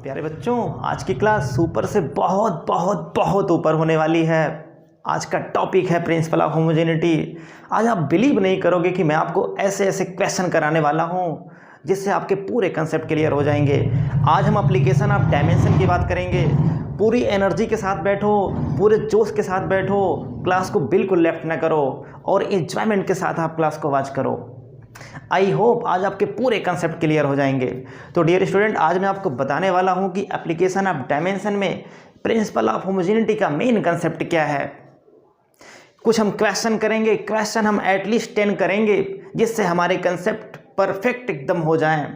प्यारे बच्चों, आज की क्लास सुपर से बहुत बहुत बहुत ऊपर होने वाली है। आज का टॉपिक है प्रिंसिपल ऑफ होमोजेनिटी। आज आप बिलीव नहीं करोगे कि मैं आपको ऐसे ऐसे क्वेश्चन कराने वाला हूँ जिससे आपके पूरे कंसेप्ट क्लियर हो जाएंगे। आज हम एप्लीकेशन ऑफ डायमेंशन की बात करेंगे। पूरी एनर्जी के साथ बैठो, पूरे जोश के साथ बैठो, क्लास को बिल्कुल लेफ्ट ना करो और एंजॉयमेंट के साथ आप क्लास को वॉच करो। आई होप आज आपके पूरे कंसेप्ट क्लियर हो जाएंगे। तो डियर स्टूडेंट, आज मैं आपको बताने वाला हूं कि एप्लीकेशन ऑफ डायमेंशन में प्रिंसिपल ऑफ होमोजेनिटी का मेन कंसेप्ट क्या है। कुछ हम क्वेश्चन करेंगे, क्वेश्चन हम एटलीस्ट 10 करेंगे जिससे हमारे कंसेप्ट परफेक्ट एकदम हो जाएं।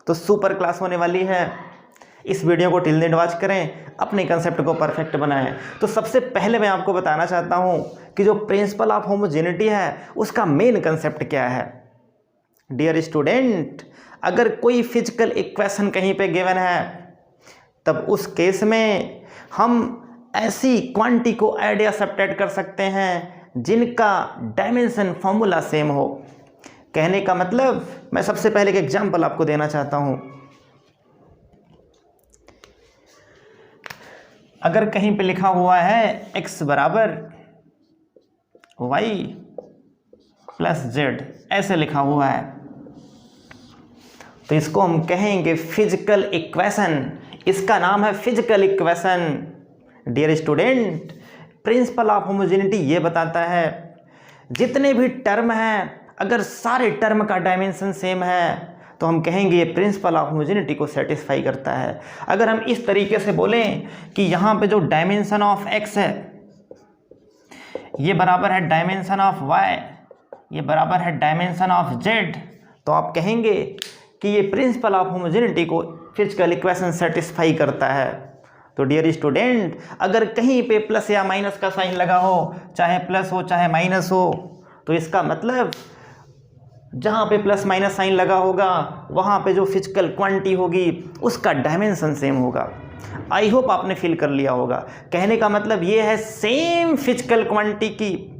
तो सुपर क्लास होने वाली है। इस वीडियो को टिल एंड वॉच करें, अपने कंसेप्ट को परफेक्ट बनाएं। तो सबसे पहले मैं आपको बताना चाहता हूं कि जो प्रिंसिपल ऑफ होमोजेनिटी है उसका मेन कंसेप्ट क्या है। डियर स्टूडेंट, अगर कोई फिजिकल इक्वेशन कहीं पे गिवन है तब उस केस में हम ऐसी क्वांटिटी को ऐड या सब्ट्रैक्ट कर सकते हैं जिनका डायमेंशन फॉर्मूला सेम हो। कहने का मतलब, मैं सबसे पहले एक एग्जांपल आपको देना चाहता हूं। अगर कहीं पे लिखा हुआ है x बराबर y प्लस z, ऐसे लिखा हुआ है, तो इसको हम कहेंगे फिजिकल इक्वेशन। इसका नाम है physical equation. Dear student, principle of homogeneity ये बताता है जितने भी टर्म हैं, अगर सारे टर्म का डायमेंशन सेम है तो हम कहेंगे ये प्रिंसिपल ऑफ होमोजेनिटी को सेटिस्फाई करता है। अगर हम इस तरीके से बोलें कि यहाँ पे जो डायमेंशन ऑफ x है ये बराबर है डायमेंशन ऑफ y, ये बराबर है डायमेंशन ऑफ z, तो आप कहेंगे कि ये प्रिंसिपल ऑफ होमोजेनिटी को फिजिकल इक्वेशन सेटिस्फाई करता है। तो डियर स्टूडेंट, अगर कहीं पे प्लस या माइनस का साइन लगा हो, चाहे प्लस हो चाहे माइनस हो, तो इसका मतलब जहाँ पे प्लस माइनस साइन लगा होगा वहाँ पे जो फिजिकल क्वांटिटी होगी उसका डायमेंशन सेम होगा। आई होप आपने फील कर लिया होगा। कहने का मतलब ये है सेम फिजिकल क्वांटिटी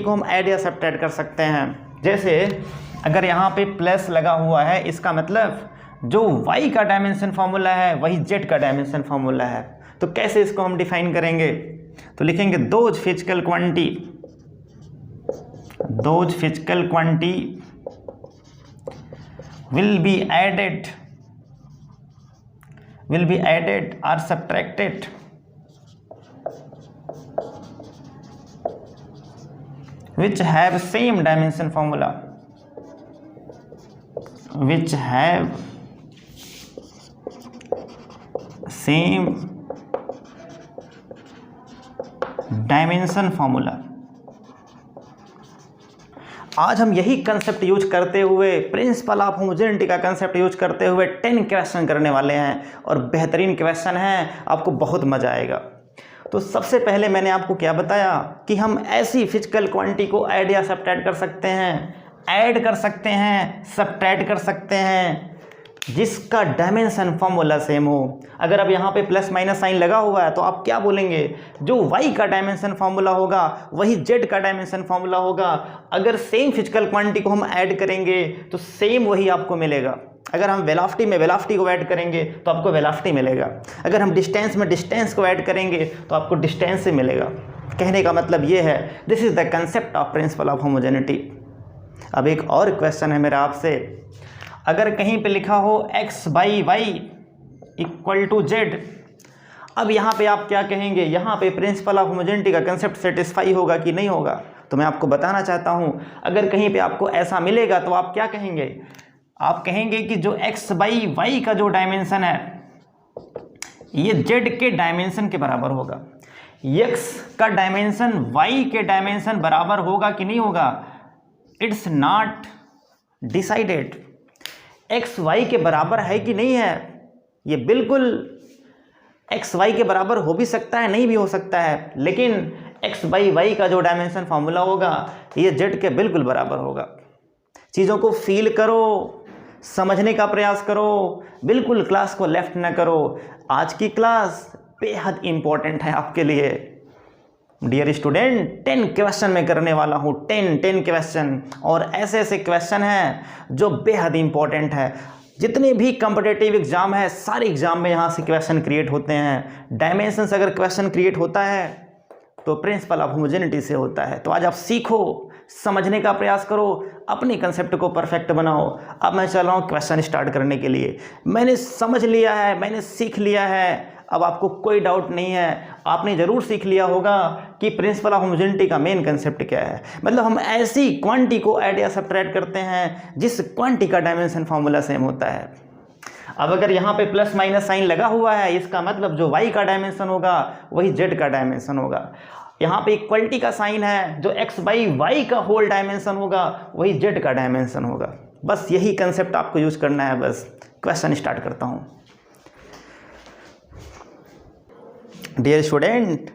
को हम ऐड या सब्ट्रैक्ट कर सकते हैं। जैसे अगर यहाँ पे प्लस लगा हुआ है, इसका मतलब जो y का डायमेंशन फार्मूला है वही z का डायमेंशन फार्मूला है। तो कैसे इसको हम डिफाइन करेंगे? तो लिखेंगे those physical quantity will be added or subtracted which have same dimension formula, which have same dimension formula। आज हम यही कंसेप्ट यूज करते हुए, प्रिंसिपल ऑफ होमोजेनिटी का कंसेप्ट यूज करते हुए 10 क्वेश्चन करने वाले हैं और बेहतरीन क्वेश्चन हैं, आपको बहुत मजा आएगा। तो सबसे पहले मैंने आपको क्या बताया कि हम ऐसी फिजिकल क्वांटिटी को ऐड या सब्ट्रैक्ट कर सकते हैं, सब्ट्रैक्ट कर सकते हैं जिसका डायमेंशन फॉर्मूला सेम हो। अगर अब यहाँ पे प्लस माइनस साइन लगा हुआ है तो आप क्या बोलेंगे? जो y का डायमेंशन फॉर्मूला होगा वही z का डायमेंशन फॉर्मूला होगा। अगर सेम फिजिकल क्वांटिटी को हम ऐड करेंगे तो सेम वही आपको मिलेगा। अगर हम वेलोसिटी में वेलोसिटी को ऐड करेंगे तो आपको वेलोसिटी मिलेगा। अगर हम डिस्टेंस में डिस्टेंस को ऐड करेंगे तो आपको डिस्टेंस से मिलेगा। कहने का मतलब ये है, this is the concept of principal of homogeneity. अब एक और क्वेश्चन है मेरा आपसे। अगर कहीं पे लिखा हो x by Y equal to z, अब यहाँ पे आप क्या कहेंगे? यहाँ पे प्रिंसिपल ऑफ होमोजेनिटी का कंसेप्ट सेटिस्फाई होगा कि नहीं होगा? तो मैं आपको बताना चाहता हूँ, अगर कहीं पे आपको ऐसा मिलेगा तो आप क्या कहेंगे? आप कहेंगे कि जो x बाई वाई का जो डायमेंशन है ये z के डायमेंशन के बराबर होगा। x का डायमेंशन y के डायमेंशन बराबर होगा कि नहीं होगा? It's not decided. X Y के बराबर है कि नहीं है, ये बिल्कुल एक्स वाई के बराबर हो भी सकता है, नहीं भी हो सकता है, लेकिन एक्स बाई वाई का जो डायमेंशन फार्मूला होगा ये जेड के बिल्कुल बराबर होगा। चीज़ों को फील करो, समझने का प्रयास करो, बिल्कुल क्लास को लेफ्ट ना करो। आज की क्लास बेहद इंपॉर्टेंट है आपके लिए। डियर स्टूडेंट, 10 क्वेश्चन मैं करने वाला हूँ, 10 क्वेश्चन, और ऐसे ऐसे क्वेश्चन हैं जो बेहद इंपॉर्टेंट है। जितने भी कॉम्पिटिटिव एग्जाम है सारे एग्जाम में यहाँ से क्वेश्चन क्रिएट होते हैं। डायमेंशन से अगर क्वेश्चन क्रिएट होता है तो प्रिंसिपल ऑफ होमोजेनिटी से होता है। तो आज आप सीखो, समझने का प्रयास करो, अपनी कंसेप्ट को परफेक्ट बनाओ। अब मैं चल रहा हूँ क्वेश्चन स्टार्ट करने के लिए। मैंने समझ लिया है, मैंने सीख लिया है, अब आपको कोई डाउट नहीं है। आपने ज़रूर सीख लिया होगा कि प्रिंसिपल ऑफ होमोजेनिटी का मेन कंसेप्ट क्या है। मतलब हम ऐसी क्वांटिटी को ऐड या सब्ट्रैक्ट करते हैं जिस क्वांटिटी का डायमेंशन फार्मूला सेम होता है। अब अगर यहाँ पे प्लस माइनस साइन लगा हुआ है, इसका मतलब जो y का डायमेंशन होगा वही z का डायमेंशन होगा। यहाँ पे इक्वलिटी का साइन है, जो x बाई वाई का होल डायमेंशन होगा वही z का डायमेंशन होगा। बस यही कंसेप्ट आपको यूज करना है। बस क्वेश्चन स्टार्ट करता हूँ। डियर स्टूडेंट,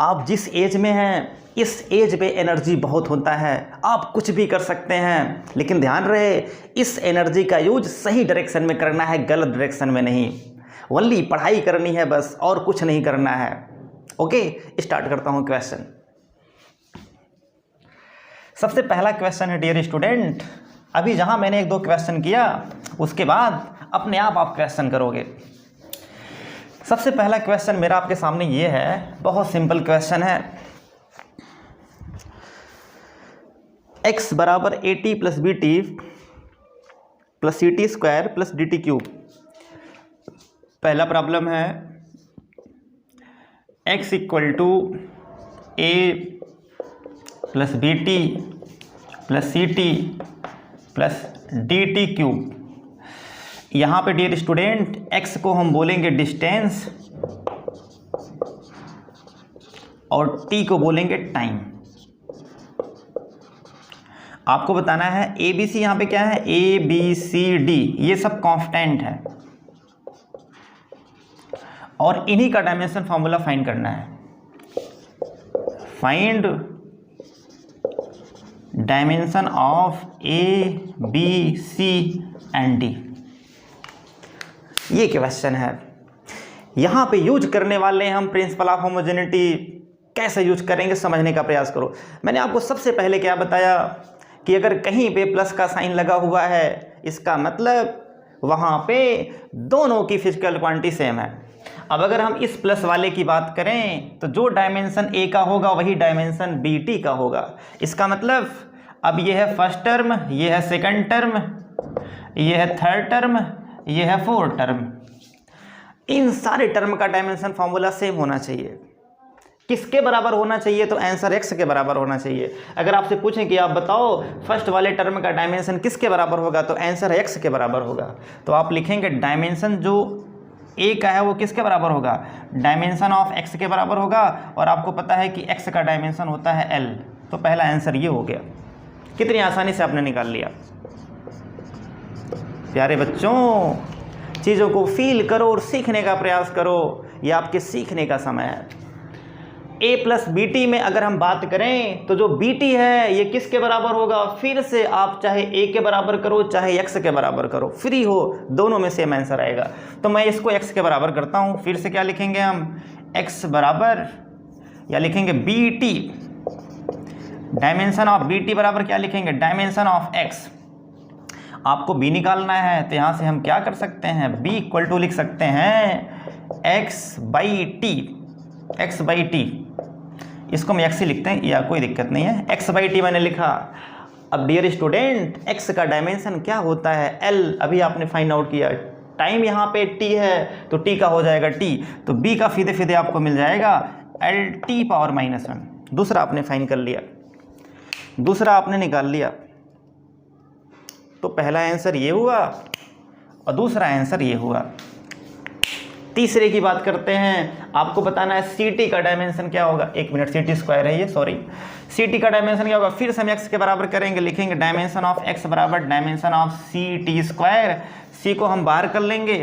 आप जिस एज में हैं इस एज पे एनर्जी बहुत होता है, आप कुछ भी कर सकते हैं, लेकिन ध्यान रहे इस एनर्जी का यूज सही डायरेक्शन में करना है, गलत डायरेक्शन में नहीं। ओनली पढ़ाई करनी है बस, और कुछ नहीं करना है। ओके, स्टार्ट करता हूँ क्वेश्चन। सबसे पहला क्वेश्चन है डियर स्टूडेंट, अभी जहाँ मैंने 1-2 क्वेश्चन किया उसके बाद अपने आप क्वेश्चन करोगे। सबसे पहला क्वेश्चन मेरा आपके सामने ये है, बहुत सिंपल क्वेश्चन है। x बराबर AT plus BT plus CT square plus DT cube. पहला प्रॉब्लम है x equal to A plus BT plus CT plus DT cube. यहाँ पे डियर स्टूडेंट x को हम बोलेंगे डिस्टेंस और t को बोलेंगे टाइम। आपको बताना है ABC, यहाँ पे क्या है ABCD, ये सब कांस्टेंट है और इन्हीं का डायमेंशन फार्मूला फाइंड करना है। Find dimension of ABC and D, ये क्वेश्चन है। यहाँ पे यूज करने वाले हैं हम प्रिंसिपल ऑफ होमोजेनिटी। कैसे यूज करेंगे समझने का प्रयास करो। मैंने आपको सबसे पहले क्या बताया कि अगर कहीं पे प्लस का साइन लगा हुआ है इसका मतलब वहाँ पे दोनों की फिजिकल क्वांटिटी सेम है। अब अगर हम इस प्लस वाले की बात करें तो जो डायमेंशन A का होगा वही डायमेंशन BT का होगा। इसका मतलब अब ये है फर्स्ट टर्म, ये है सेकंड टर्म, ये है थर्ड टर्म, ये है फोर्थ टर्म। इन सारे टर्म का डायमेंशन फार्मूला सेम होना चाहिए। किसके बराबर होना चाहिए? तो आंसर x के बराबर होना चाहिए। अगर आपसे पूछें कि आप बताओ फर्स्ट वाले टर्म का डायमेंशन किसके बराबर होगा, तो आंसर x के बराबर होगा। तो आप लिखेंगे डायमेंशन जो a का है वो किसके बराबर होगा, डायमेंशन ऑफ x के बराबर होगा। और आपको पता है कि x का डायमेंशन होता है l। तो पहला आंसर ये हो गया। कितनी आसानी से आपने निकाल लिया। प्यारे बच्चों, चीज़ों को फील करो और सीखने का प्रयास करो। ये आपके सीखने का समय है। a प्लस BT में अगर हम बात करें तो जो BT है ये किसके बराबर होगा, फिर से आप चाहे a के बराबर करो चाहे x के बराबर करो, फ्री हो, दोनों में सेम आंसर आएगा। तो मैं इसको x के बराबर करता हूँ। फिर से क्या लिखेंगे हम, x बराबर या लिखेंगे BT, डायमेंशन ऑफ BT बराबर क्या लिखेंगे, डायमेंशन ऑफ x। आपको b निकालना है तो यहाँ से हम क्या कर सकते हैं, b इक्वल टू लिख सकते हैं x बाई टी। इसको हम x ही लिखते हैं या कोई दिक्कत नहीं है, x बाई टी मैंने लिखा। अब डियर स्टूडेंट x का डायमेंशन क्या होता है, l। अभी आपने फाइंड आउट किया, टाइम यहाँ पे t है तो t का हो जाएगा t। तो b का सीधे सीधे आपको मिल जाएगा LT पावर -1। दूसरा आपने फाइंड कर लिया, दूसरा आपने निकाल लिया। तो पहला आंसर ये हुआ और दूसरा आंसर ये हुआ। तीसरे की बात करते हैं। आपको बताना है CT का डायमेंशन क्या होगा। एक मिनट, CT स्क्वायर है ये, सॉरी। CT का डायमेंशन क्या होगा, फिर से हम x के बराबर करेंगे, लिखेंगे डायमेंशन ऑफ x बराबर dimension of CT square. c को हम बाहर कर लेंगे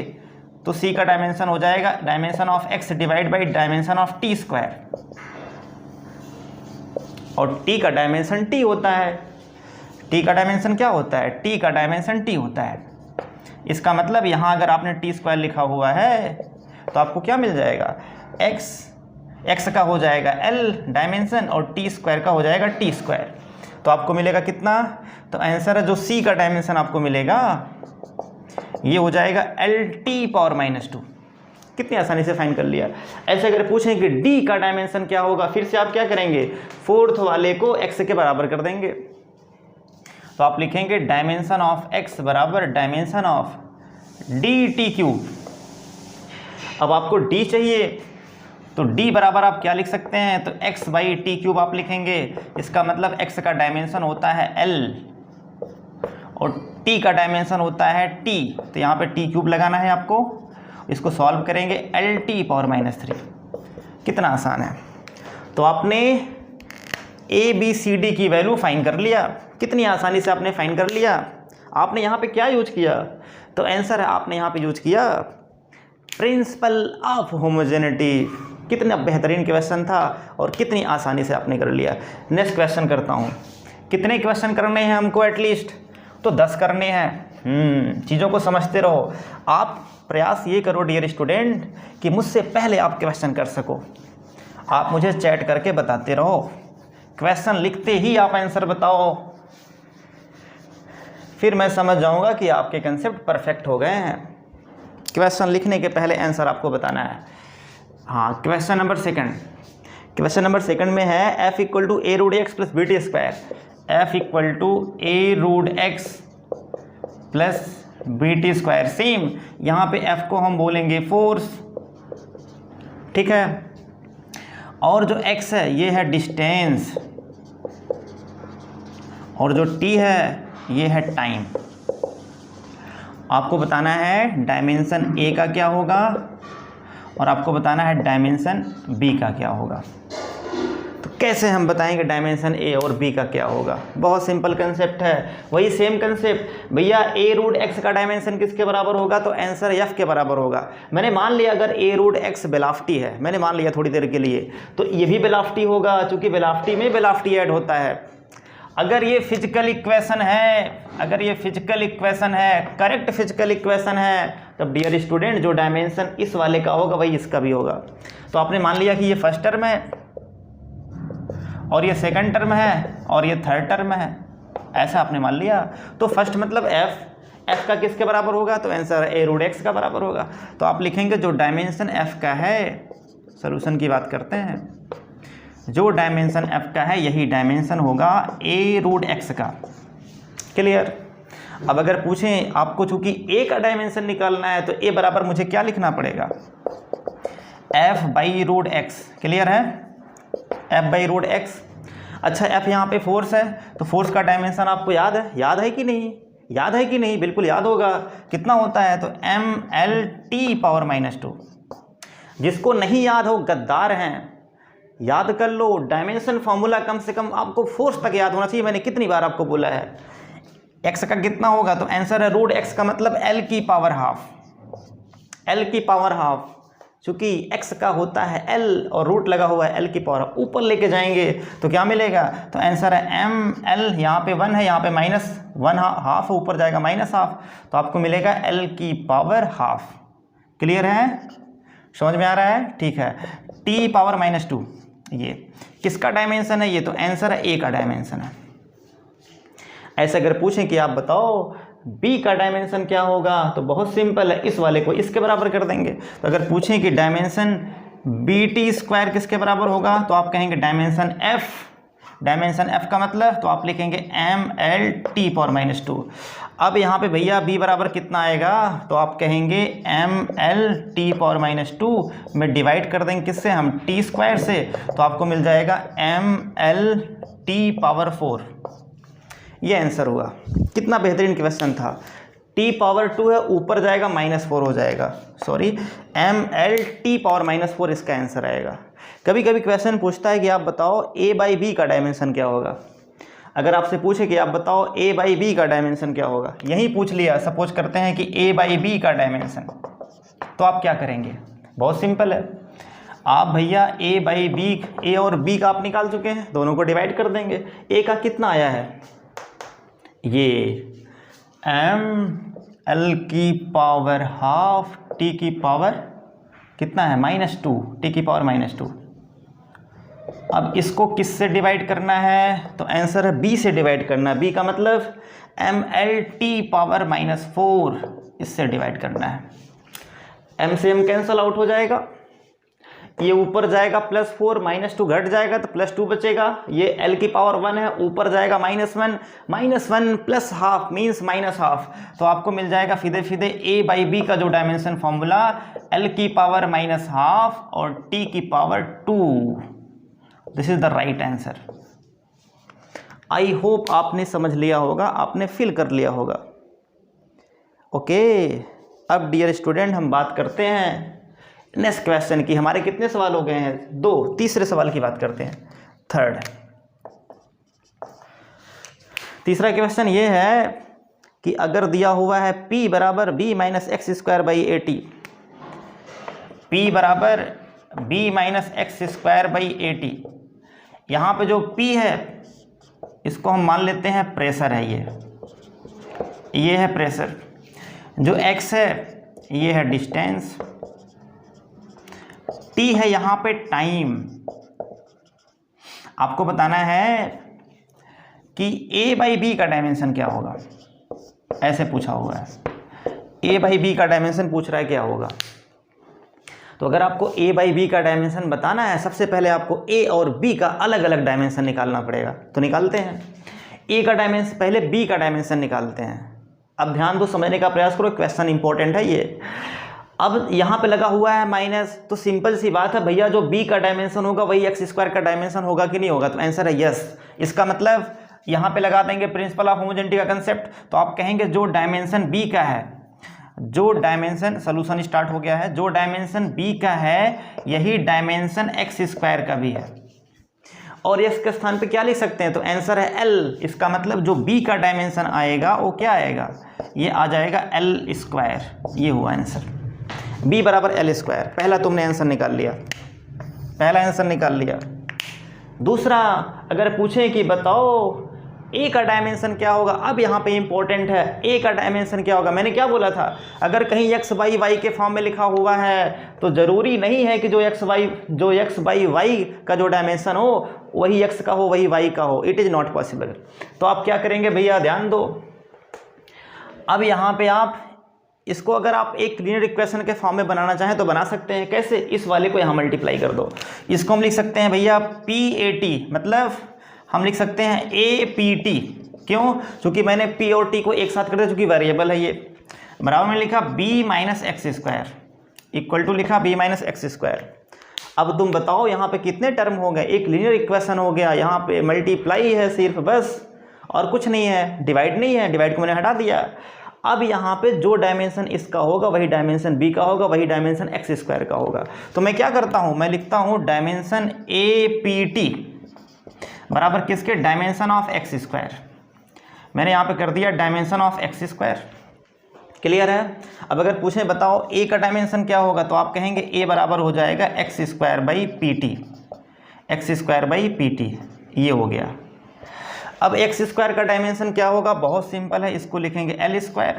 तो c का डायमेंशन हो जाएगा dimension of x divide by dimension of t square. और t का डायमेंशन t होता है। t का डायमेंशन क्या होता है, t का डायमेंशन t होता है। इसका मतलब यहाँ अगर आपने t स्क्वायर लिखा हुआ है तो आपको क्या मिल जाएगा, x का हो जाएगा l डायमेंशन और t स्क्वायर का हो जाएगा t स्क्वायर। तो आपको मिलेगा कितना, तो आंसर है जो c का डायमेंशन आपको मिलेगा ये हो जाएगा LT पावर -2। कितनी आसानी से फाइंड कर लिया। ऐसे अगर पूछें कि D का डायमेंशन क्या होगा, फिर से आप क्या करेंगे, फोर्थ वाले को x के बराबर कर देंगे। तो आप लिखेंगे डायमेंशन ऑफ x बराबर डायमेंशन ऑफ DT³। अब आपको D चाहिए तो D बराबर आप क्या लिख सकते हैं, तो x/T³ आप लिखेंगे। इसका मतलब x का डायमेंशन होता है L और T का डायमेंशन होता है T, तो यहाँ पे T³ लगाना है आपको। इसको सॉल्व करेंगे LT पावर -3। कितना आसान है। तो आपने ABCD की वैल्यू फाइंड कर लिया। कितनी आसानी से आपने फाइंड कर लिया। आपने यहाँ पे क्या यूज किया, तो आंसर है आपने यहाँ पे यूज किया प्रिंसिपल ऑफ होमोजेनिटी। कितना बेहतरीन क्वेश्चन था और कितनी आसानी से आपने कर लिया। नेक्स्ट क्वेश्चन करता हूँ। कितने क्वेश्चन करने हैं हमको, एटलीस्ट तो 10 करने हैं। चीज़ों को समझते रहो। आप प्रयास ये करो डियर स्टूडेंट कि मुझसे पहले आप क्वेश्चन कर सको। आप मुझे चैट करके बताते रहो, क्वेश्चन लिखते ही आप आंसर बताओ, फिर मैं समझ जाऊंगा कि आपके कंसेप्ट परफेक्ट हो गए हैं। क्वेश्चन लिखने के पहले आंसर आपको बताना है। हाँ, question number second. Question number second में है f = a√x + bt²। f = a√x + bt²। Same यहाँ पे f को हम बोलेंगे फोर्स, ठीक है। और जो x है ये है डिस्टेंस, और जो t है ये है टाइम। आपको बताना है डायमेंशन A का क्या होगा और आपको बताना है डायमेंशन B का क्या होगा। तो कैसे हम बताएंगे डायमेंशन A और B का क्या होगा। बहुत सिंपल कंसेप्ट है, वही सेम कंसेप्ट। भैया a√x का डायमेंशन किसके बराबर होगा, तो आंसर f के बराबर होगा। मैंने मान लिया अगर a√x वेलोसिटी है, मैंने मान लिया थोड़ी देर के लिए, तो ये भी वेलोसिटी होगा, चूंकि वेलोसिटी में वेलोसिटी ऐड होता है। अगर ये फिजिकल इक्वेशन है, करेक्ट फिजिकल इक्वेशन है, तब डियर स्टूडेंट जो डायमेंशन इस वाले का होगा वही इसका भी होगा। तो आपने मान लिया कि ये फर्स्ट टर्म है और ये सेकंड टर्म है और ये थर्ड टर्म है, ऐसा आपने मान लिया। तो फर्स्ट मतलब f का किसके बराबर होगा, तो आंसर a√x का बराबर होगा। तो आप लिखेंगे जो डायमेंशन f का है, सॉल्यूशन की बात करते हैं, जो डायमेंशन f का है यही डायमेंशन होगा a√x का। क्लियर। अब अगर पूछें आपको, चूंकि a का डायमेंशन निकालना है, तो a बराबर मुझे क्या लिखना पड़ेगा, f/√x। क्लियर है, f/√x। अच्छा, f यहाँ पे फोर्स है, तो फोर्स का डायमेंशन आपको याद है कि नहीं, याद है कि नहीं, बिल्कुल याद होगा। कितना होता है, तो mLT पावर -2। जिसको नहीं याद हो गद्दार हैं, याद कर लो। डायमेंशन फॉर्मूला कम से कम आपको फोर्स तक याद होना चाहिए। मैंने कितनी बार आपको बोला है। x का कितना होगा, तो आंसर है √x का मतलब l की पावर हाफ। चूंकि x का होता है l और रूट लगा हुआ है l की पावर, ऊपर लेके जाएंगे तो क्या मिलेगा, तो आंसर है ml। यहाँ पे 1 है, यहाँ पे -1 हाफ, ऊपर जाएगा -हाफ, तो आपको मिलेगा l की पावर हाफ। क्लियर है, समझ में आ रहा है, ठीक है। t पावर -2 ये किसका डायमेंशन है, ये तो आंसर है a का डायमेंशन है। ऐसे अगर पूछें कि आप बताओ b का डायमेंशन क्या होगा, तो बहुत सिंपल है, इस वाले को इसके बराबर कर देंगे। तो अगर पूछें कि डायमेंशन bt² किसके बराबर होगा, तो आप कहेंगे डायमेंशन f का मतलब, तो आप लिखेंगे mLT पावर -2। अब यहाँ पे भैया b बराबर कितना आएगा, तो आप कहेंगे mLT पावर -2 में डिवाइड कर देंगे किससे, हम t² से, तो आपको मिल जाएगा mLT पावर 4। ये आंसर हुआ। कितना बेहतरीन क्वेश्चन था। t पावर 2 है, ऊपर जाएगा -4 हो जाएगा, सॉरी mLT पावर -4 इसका आंसर आएगा। कभी कभी क्वेश्चन पूछता है कि आप बताओ a/b का डायमेंशन क्या होगा। अगर आपसे पूछे कि आप बताओ a/b का डायमेंशन क्या होगा, यही पूछ लिया, सपोज करते हैं कि a/b का डायमेंशन, तो आप क्या करेंगे, बहुत सिंपल है। आप भैया a और b का आप निकाल चुके हैं, दोनों को डिवाइड कर देंगे। a का कितना आया है, ये mL की पावर हाफ, t की पावर कितना है, -2, t की पावर -2। अब इसको किससे डिवाइड करना है, तो आंसर है b से डिवाइड करना है। b का मतलब mLT पावर -4 इससे डिवाइड करना है। m से m कैंसल आउट हो जाएगा, ये ऊपर जाएगा +4, -2 घट जाएगा तो +2 बचेगा। ये l की पावर 1 है, ऊपर जाएगा -1, -1 + ½ मीन्स -½ तो आपको मिल जाएगा सीधे सीधे a/b का जो डायमेंशन फॉर्मूला l की पावर -½ और t की power 2। This is the right answer. I hope आपने समझ लिया होगा, आपने फिल कर लिया होगा। ओके, अब डियर स्टूडेंट हम बात करते हैं नेक्स्ट क्वेश्चन की। हमारे कितने सवाल हो गए हैं? 2। तीसरे सवाल की बात करते हैं, थर्ड। तीसरा क्वेश्चन ये है कि अगर दिया हुआ है p बराबर b - x² / 80, p बराबर b - x² / 80, यहाँ पे जो p है इसको हम मान लेते हैं प्रेशर है, ये है प्रेशर। जो x है ये है डिस्टेंस, t है यहाँ पे टाइम। आपको बताना है कि a/b का डायमेंशन क्या होगा, ऐसे पूछा हुआ है। a/b का डायमेंशन पूछ रहा है क्या होगा। तो अगर आपको a/b का डायमेंशन बताना है, सबसे पहले आपको a और b का अलग अलग डायमेंशन निकालना पड़ेगा। तो निकालते हैं a का डायमेंशन, पहले b का डायमेंशन निकालते हैं। अब ध्यान दो, समझने का प्रयास करो, क्वेश्चन इंपॉर्टेंट है ये। अब यहाँ पे लगा हुआ है माइनस, तो सिंपल सी बात है भैया, जो b का डायमेंशन होगा वही x² का डायमेंशन होगा कि नहीं होगा। तो आंसर है यस। इसका मतलब यहाँ पे लगा देंगे प्रिंसिपल ऑफ होमोजेनिटी का कंसेप्ट। तो आप कहेंगे जो डायमेंशन b का है, जो डायमेंशन, सोल्यूशन स्टार्ट हो गया है, जो डायमेंशन b का है यही डायमेंशन x² का भी है। और x के स्थान पे क्या लिख सकते हैं? तो आंसर है l। इसका मतलब जो b का डायमेंशन आएगा वो क्या आएगा? ये आ जाएगा l²। ये हुआ आंसर, b बराबर l²। पहला तुमने आंसर निकाल लिया, पहला आंसर निकाल लिया। दूसरा, अगर पूछें कि बताओ a का डायमेंशन क्या होगा, अब यहाँ पे इंपॉर्टेंट है a का डायमेंशन क्या होगा। मैंने क्या बोला था, अगर कहीं x/y के फॉर्म में लिखा हुआ है तो ज़रूरी नहीं है कि जो x/y का जो डायमेंशन हो वही x का हो वही y का हो। It is not possible. तो आप क्या करेंगे भैया, ध्यान दो। अब यहाँ पे आप इसको अगर आप एक लीनियर इक्वेशन के फॉर्म में बनाना चाहें तो बना सकते हैं। कैसे? इस वाले को यहाँ मल्टीप्लाई कर दो। इसको हम लिख सकते हैं भैया PAT, मतलब हम लिख सकते हैं APT। क्यों? क्योंकि मैंने P और T को एक साथ कर दिया, चूँकि वेरिएबल है ये। बराबर में लिखा b - x² इक्वल टू लिखा b - x²। अब तुम बताओ यहाँ पे कितने टर्म हो गए? एक लीनियर इक्वेशन हो गया, यहाँ पे मल्टीप्लाई है सिर्फ, बस, और कुछ नहीं है, डिवाइड नहीं है, डिवाइड को मैंने हटा दिया। अब यहाँ पे जो डायमेंशन इसका होगा वही डायमेंशन b का होगा, वही डायमेंशन x² का होगा। तो मैं क्या करता हूँ, मैं लिखता हूँ डायमेंशन APT बराबर किसके? Dimension of x²। मैंने यहाँ पे कर दिया डायमेंशन ऑफ x²। क्लियर है? अब अगर पूछें बताओ a का डायमेंशन क्या होगा, तो आप कहेंगे a बराबर हो जाएगा x² / pt। ये हो गया। अब x² का डायमेंशन क्या होगा? बहुत सिंपल है, इसको लिखेंगे l²।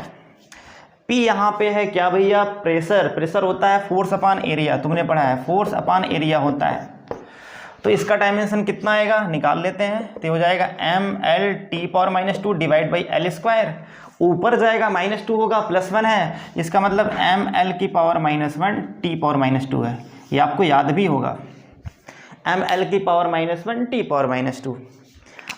p यहाँ पे है क्या भैया? प्रेशर। प्रेशर होता है फोर्स अपॉन एरिया, तुमने पढ़ा है, फोर्स अपॉन एरिया होता है। तो इसका डायमेंशन कितना आएगा, निकाल लेते हैं। तो हो जाएगा mL/T⁻² डिवाइड बाई l²। ऊपर जाएगा -2 होगा, +1 है, इसका मतलब mL⁻⁻1 T⁻² है। ये आपको याद भी होगा, mL⁻⁻1 T⁻²।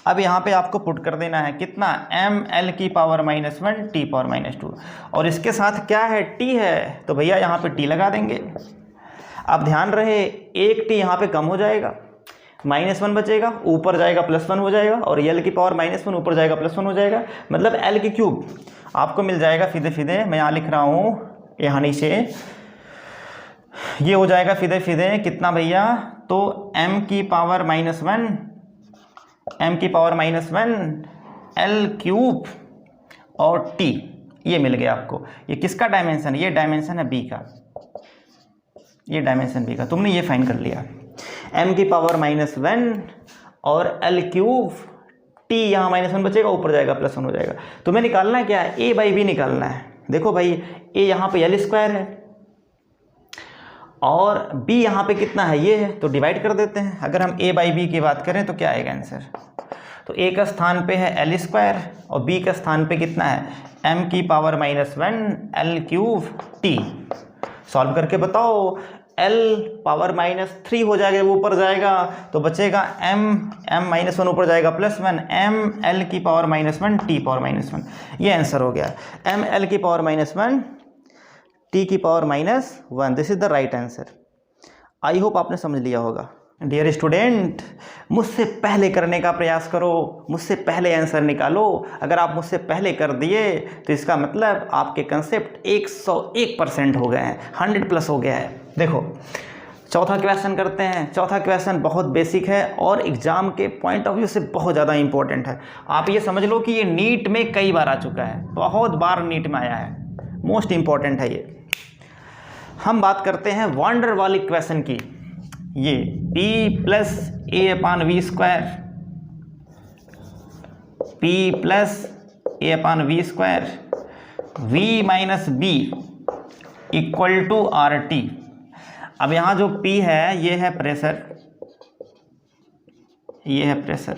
अब यहाँ पे आपको पुट कर देना है कितना, mL⁻⁻1 T⁻²। और इसके साथ क्या है? t है, तो भैया यहाँ पे t लगा देंगे। अब ध्यान रहे, एक t यहाँ पे कम हो जाएगा, -1 बचेगा, ऊपर जाएगा +1 हो जाएगा, और l⁻⁻1 ऊपर जाएगा +1 हो जाएगा, मतलब l³ आपको मिल जाएगा सीधे सीधे। मैं यहाँ लिख रहा हूँ यहाँ नीचे, ये हो जाएगा सीधे सीधे कितना भैया? तो m⁻⁻1 l³ और t, ये मिल गया आपको। ये किसका डायमेंशन? ये डायमेंशन है b का, ये डायमेंशन b का, तुमने ये फाइंड कर लिया। m⁻⁻1 और l³ t, यहाँ -1 बचेगा, ऊपर जाएगा +1 हो जाएगा। तुम्हें निकालना है क्या है? a/b निकालना है। देखो भाई, a यहाँ पे l² है और b यहाँ पे कितना है? ये है, तो डिवाइड कर देते हैं। अगर हम a/b की बात करें तो क्या आएगा आंसर? तो a का स्थान पे है l² और b का स्थान पे कितना है? m की पावर -1 L³ t। सॉल्व करके बताओ, L पावर -3 हो जाएगा, वो ऊपर जाएगा तो बचेगा m -1 ऊपर जाएगा +1 m L की पावर -1 t पावर -1। ये आंसर हो गया, m L की पावर -1 t की power -1। This is the right answer. I hope आपने समझ लिया होगा। डियर स्टूडेंट, मुझसे पहले करने का प्रयास करो, मुझसे पहले आंसर निकालो। अगर आप मुझसे पहले कर दिए तो इसका मतलब आपके कंसेप्ट 101% हो गए हैं, 100+ हो गया है। देखो चौथा क्वेश्चन करते हैं। चौथा क्वेश्चन बहुत बेसिक है और एग्जाम के पॉइंट ऑफ व्यू से बहुत ज़्यादा इंपॉर्टेंट है। आप ये समझ लो कि ये नीट में कई बार आ चुका है, बहुत बार नीट में आया है, मोस्ट इंपॉर्टेंट है ये। हम बात करते हैं वांडर वाली क्वेश्चन की। ये p + a/v², p + a/v², v - b = RT। अब यहाँ जो p है ये है प्रेशर, ये है प्रेशर,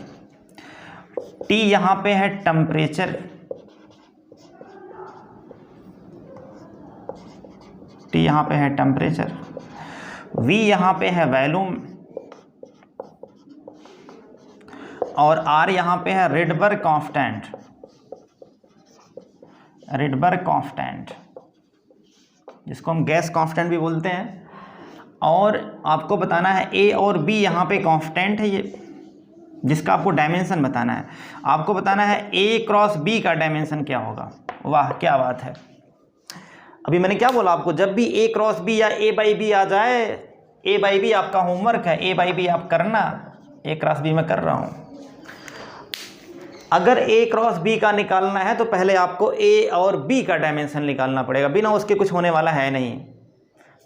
t यहाँ पे है टेम्परेचर, t यहाँ पे है टेम्परेचर, v यहाँ पे है वॉल्यूम और r यहाँ पे है रिडबर्ग कांस्टेंट, रिडबर्ग कांस्टेंट जिसको हम गैस कांस्टेंट भी बोलते हैं। और आपको बताना है a और b यहाँ पे कांस्टेंट है ये, जिसका आपको डायमेंशन बताना है। आपको बताना है a क्रॉस b का डायमेंशन क्या होगा। वाह क्या बात है। अभी मैंने क्या बोला आपको, जब भी a क्रॉस b या a बाई b आ जाए, a बाई b आपका होमवर्क है, a बाई b आप करना, a क्रॉस b मैं कर रहा हूँ। अगर a क्रॉस b का निकालना है तो पहले आपको a और b का डायमेंशन निकालना पड़ेगा, बिना उसके कुछ होने वाला है नहीं।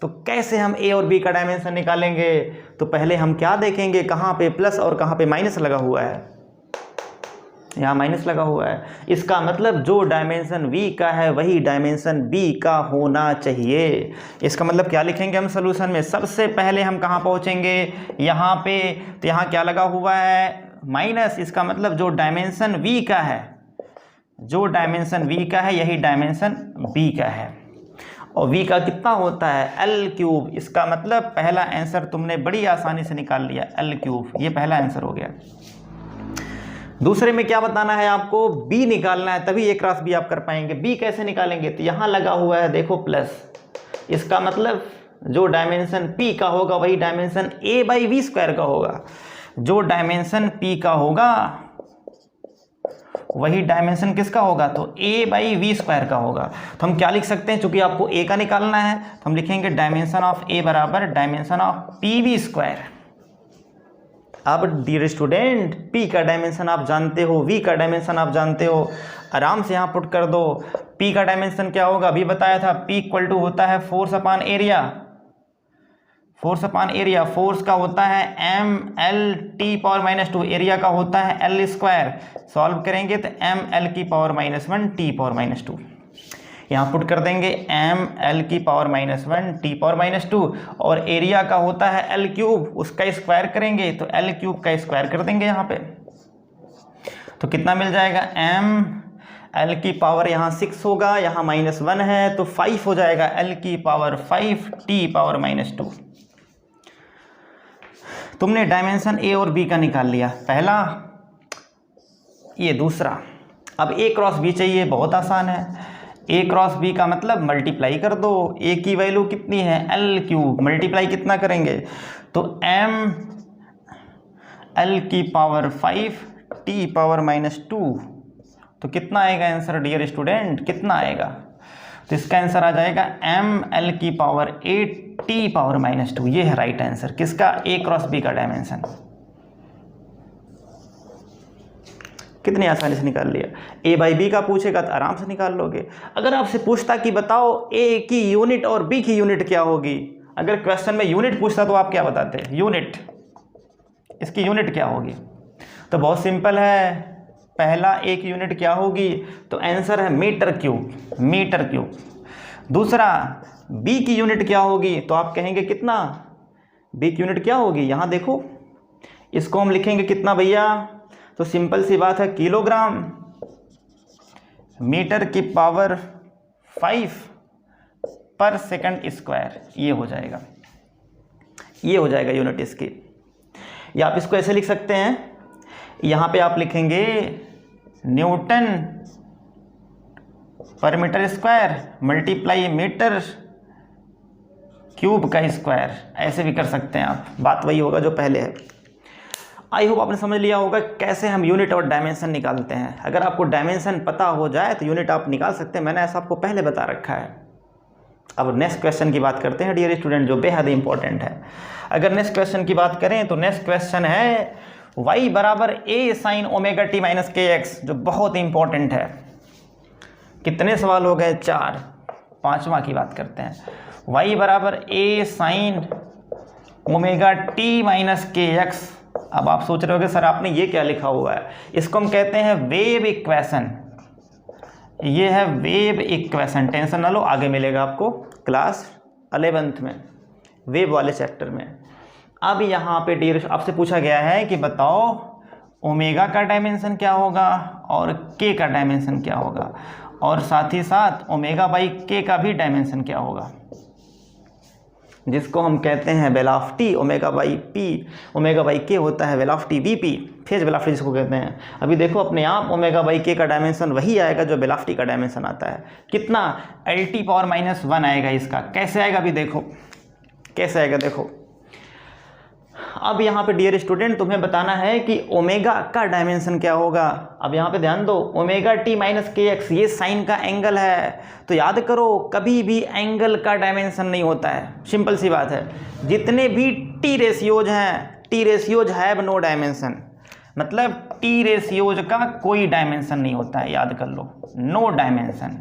तो कैसे हम a और b का डायमेंशन निकालेंगे, तो पहले हम क्या देखेंगे, कहाँ पे प्लस और कहाँ पे माइनस लगा हुआ है। यहाँ माइनस लगा हुआ है, इसका मतलब जो डायमेंशन v का है वही डायमेंशन b का होना चाहिए। इसका मतलब क्या लिखेंगे हम सोल्यूशन में, सबसे पहले हम कहाँ पहुँचेंगे, यहाँ पे। तो यहाँ क्या लगा हुआ है, माइनस। इसका मतलब जो डायमेंशन v का है, जो डायमेंशन v का है यही डायमेंशन b का है। और v का कितना होता है, L³। इसका मतलब पहला आंसर तुमने बड़ी आसानी से निकाल लिया, L³। ये पहला आंसर हो गया। दूसरे में क्या बताना है आपको, b निकालना है, तभी a क्रॉस b आप कर पाएंगे। b कैसे निकालेंगे, तो यहाँ लगा हुआ है देखो प्लस, इसका मतलब जो डायमेंशन p का होगा वही डायमेंशन a/v² का होगा। जो डायमेंशन p का होगा वही डायमेंशन किसका होगा, तो a/v² का होगा। तो हम क्या लिख सकते हैं, चूंकि आपको a का निकालना है तो हम लिखेंगे डायमेंशन ऑफ a बराबर डायमेंशन ऑफ pv²। अब डियर स्टूडेंट, p का डायमेंशन आप जानते हो, v का डायमेंशन आप जानते हो, आराम से यहाँ पुट कर दो। p का डायमेंशन क्या होगा, अभी बताया था, p इक्वल टू होता है force upon area. Force upon area, force का होता है mL/t⁻², एरिया का होता है L²। सॉल्व करेंगे तो mL/−1 t⁻², यहाँ पुट कर देंगे mL/−1 t⁻², और एरिया का होता है L³, उसका स्क्वायर करेंगे तो L³ का स्क्वायर कर देंगे यहाँ पे। तो कितना मिल जाएगा, mL की पावर यहाँ 6 होगा, यहाँ -1 है तो 5 हो जाएगा, L5 t⁻²। तुमने डायमेंशन a और b का निकाल लिया पहला, ये दूसरा। अब a क्रॉस b चाहिए, बहुत आसान है। a क्रॉस b का मतलब मल्टीप्लाई कर दो, a की वैल्यू कितनी है, L³, मल्टीप्लाई कितना करेंगे, तो mL5 t⁻²। तो कितना आएगा आंसर डियर स्टूडेंट, कितना आएगा, तो इसका आंसर आ जाएगा mL8 t⁻²। ये है राइट आंसर किसका, a क्रॉस b का डायमेंशन। कितनी आसानी से निकाल लिया। a/b का पूछेगा तो आराम से निकाल लोगे। अगर आपसे पूछता कि बताओ a की यूनिट और b की यूनिट क्या होगी, अगर क्वेश्चन में यूनिट पूछता तो आप क्या बताते, यूनिट, इसकी यूनिट क्या होगी, तो बहुत सिंपल है। पहला a की यूनिट क्या होगी, तो आंसर है मीटर³, मीटर³। दूसरा b की यूनिट क्या होगी, तो आप कहेंगे कितना, b की यूनिट क्या होगी, यहाँ देखो, इसको हम लिखेंगे कितना भैया, तो सिंपल सी बात है किलोग्राम। मीटर की पावर 5 पर सेकंड स्क्वायर, ये हो जाएगा, ये हो जाएगा यूनिट इसकी। या आप इसको ऐसे लिख सकते हैं, यहाँ पे आप लिखेंगे Newton per metre square multiply metre cube का स्क्वायर, ऐसे भी कर सकते हैं आप, बात वही होगा जो पहले है। आई होप आपने समझ लिया होगा कैसे हम यूनिट और डायमेंशन निकालते हैं। अगर आपको डायमेंशन पता हो जाए तो यूनिट आप निकाल सकते हैं, मैंने ऐसा आपको पहले बता रखा है। अब नेक्स्ट क्वेश्चन की बात करते हैं डियर स्टूडेंट, जो बेहद इंपॉर्टेंट है। अगर नेक्स्ट क्वेश्चन की बात करें तो नेक्स्ट क्वेश्चन है y बराबर a sine omega T minus के एक्स, जो बहुत इंपॉर्टेंट है। कितने सवाल हो गए? 4। पांचवा की बात करते हैं। y बराबर a sine omega T minus के एक्स। अब आप सोच रहे होगे सर आपने ये क्या लिखा हुआ है? इसको हम कहते हैं वेव इक्वेशन। ये है वेव इक्वेशन, टेंशन ना लो, आगे मिलेगा आपको क्लास 11th में, वेव वाले चैप्टर में। अब यहाँ पे डियर आपसे पूछा गया है कि बताओ ओमेगा का डायमेंशन क्या होगा और के का डायमेंशन क्या होगा, और साथ ही साथ ओमेगा बाई के का भी डायमेंशन क्या होगा, जिसको हम कहते हैं velocity omega by P. Omega by के होता है वेलोसिटी वीपी, फेज वेलोसिटी जिसको कहते हैं। अभी देखो अपने आप ओमेगा बाई के का डायमेंशन वही आएगा जो वेलोसिटी का डायमेंशन आता है। कितना? LT पावर -1 आएगा इसका। कैसे आएगा अभी देखो, कैसे आएगा देखो। अब यहाँ पे डियर स्टूडेंट तुम्हें बताना है कि ओमेगा का डायमेंशन क्या होगा। अब यहाँ पे ध्यान दो, ओमेगा टी माइनस के एक्स ये साइन का एंगल है, तो याद करो कभी भी एंगल का डायमेंशन नहीं होता है। सिंपल सी बात है, जितने भी टी रेशियोज हैं, T ratios have no dimension, मतलब टी रेशियोज का कोई डायमेंशन नहीं होता है, याद कर लो, नो डायमेंशन।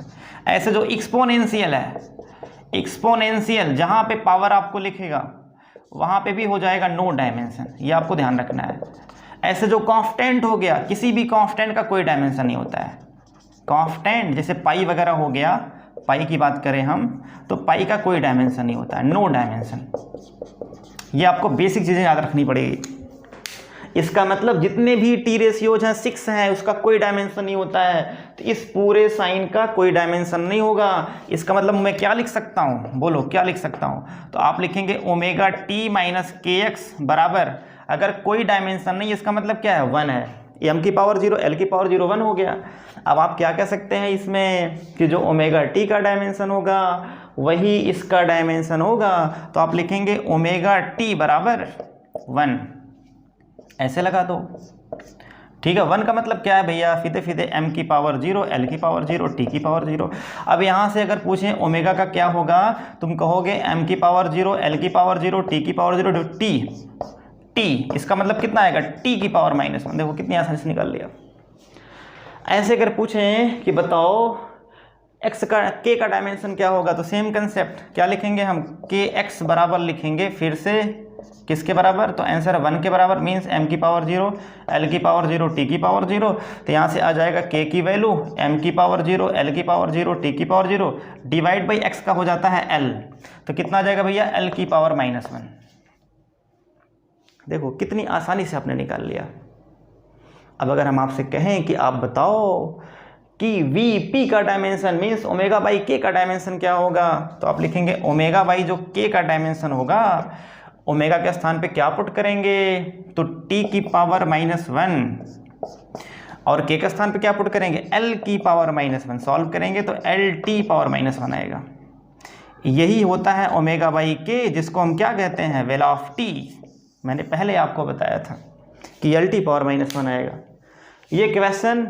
ऐसे जो एक्सपोनेंशियल है, एक्सपोनेंशियल जहाँ पे पावर आपको लिखेगा वहाँ पे भी हो जाएगा नो डायमेंशन, ये आपको ध्यान रखना है। ऐसे जो कांस्टेंट हो गया, किसी भी कांस्टेंट का कोई डायमेंशन नहीं होता है। कांस्टेंट जैसे पाई वगैरह हो गया, पाई की बात करें हम तो पाई का कोई डायमेंशन नहीं होता है, नो डायमेंशन। ये आपको बेसिक चीज़ें याद रखनी पड़ेगी। इसका मतलब जितने भी टी रेशियोज हैं 6 हैं, उसका कोई डायमेंशन नहीं होता है, तो इस पूरे साइन का कोई डायमेंशन नहीं होगा। इसका मतलब मैं क्या लिख सकता हूँ, बोलो क्या लिख सकता हूँ? तो आप लिखेंगे ओमेगा टी माइनस के एक्स बराबर, अगर कोई डायमेंशन नहीं, इसका मतलब क्या है? 1 है। m की पावर 0 l की पावर 0 1 हो गया। अब आप क्या कह सकते हैं इसमें कि जो ओमेगा टी का डायमेंशन होगा वही इसका डायमेंशन होगा, तो आप लिखेंगे ओमेगा टी बराबर 1, ऐसे लगा दो। ठीक है, 1 का मतलब क्या है भैया? फीते फीते m की पावर 0 l की पावर 0 t की पावर 0। अब यहाँ से अगर पूछें ओमेगा का क्या होगा, तुम कहोगे m की पावर 0 l की पावर 0 t की पावर 0 t, इसका मतलब कितना आएगा? t की पावर -1। देखो कितनी आसानी से निकाल लिया। ऐसे अगर पूछें कि बताओ x का k का डायमेंशन क्या होगा, तो सेम कंसेप्ट, क्या लिखेंगे हम? के एक्स बराबर लिखेंगे फिर से किसके बराबर? तो आंसर 1 के बराबर, मीन्स m की पावर 0 l की पावर 0 t की पावर 0। तो यहाँ से आ जाएगा k की वैल्यू m की पावर 0 l की पावर 0 t की पावर 0 डिवाइड बाई x का हो जाता है l, तो कितना आ जाएगा भैया? l की पावर -1। देखो कितनी आसानी से आपने निकाल लिया। अब अगर हम आपसे कहें कि आप बताओ कि Vp का डायमेंशन मीन्स ओमेगा बाई के का डायमेंशन क्या होगा, तो आप लिखेंगे ओमेगा बाई जो के का डायमेंशन होगा, ओमेगा के स्थान पे क्या पुट करेंगे? तो t की पावर -1, और k के स्थान पे क्या पुट करेंगे? l की पावर -1। सॉल्व करेंगे तो LT पावर -1 आएगा। यही होता है ओमेगा बाई के, जिसको हम क्या कहते हैं? वेलोसिटी। मैंने पहले आपको बताया था कि LT पावर -1 आएगा। ये क्वेश्चन